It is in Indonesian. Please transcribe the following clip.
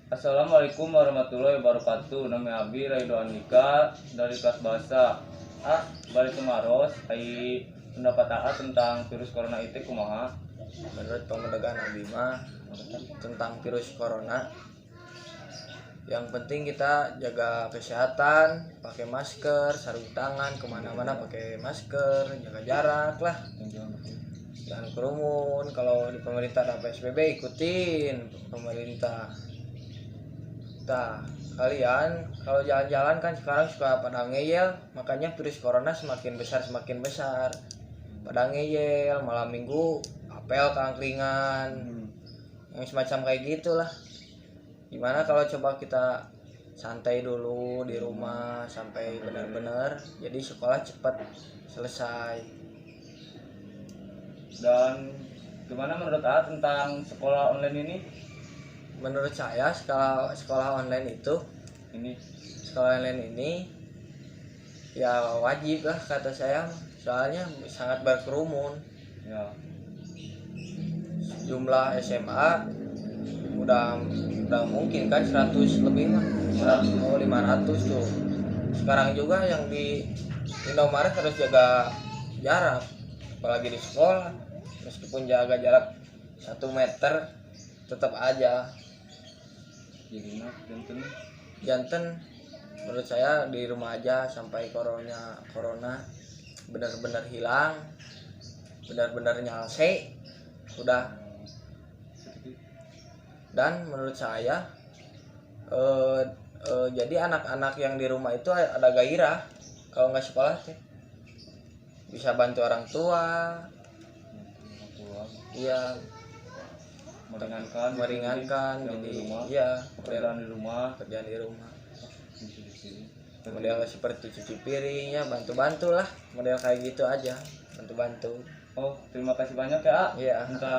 Assalamualaikum warahmatullahi wabarakatuh. Nama Abi Raido Andika dari kelas bahasa A Balik Maros. Ai pendapat AA tentang virus corona itu kumaha? Menurut pemedegan Abima tentang virus corona, yang penting kita jaga kesehatan, pakai masker, sarung tangan, kemana-mana pakai masker, jaga jarak lah, jangan kerumun. Kalau di pemerintah ada PSBB, ikutin pemerintah. Nah, kalian kalau jalan-jalan kan sekarang suka pada ngeyel, makanya virus corona semakin besar. Pada ngeyel, malam minggu apel keangkringan, yang semacam kayak gitulah. Gimana kalau coba kita santai dulu di rumah sampai benar-benar jadi sekolah cepat selesai. Dan gimana menurut AA tentang sekolah online ini? Menurut saya sekolah online ini ya wajib lah kata saya, soalnya sangat berkerumun. Ya, Jumlah SMA udah mungkin kan 100 lebih mah, 500 tuh. Sekarang juga yang di Indomaret harus jaga jarak, apalagi di sekolah. Meskipun jaga jarak 1 meter tetap aja. jadi Janten menurut saya di rumah aja sampai corona benar-benar hilang, benar-benar nyalse udah. Dan menurut saya jadi anak-anak yang di rumah itu ada gairah kalau nggak sekolah teh, bisa bantu orang tua, iya, meringankan yang di jadi rumah, iya pekerjaan di rumah. model seperti cuci piringnya, bantu-bantu lah, model kayak gitu aja, bantu-bantu. Oh, terima kasih banyak ya, A, Iya. tentang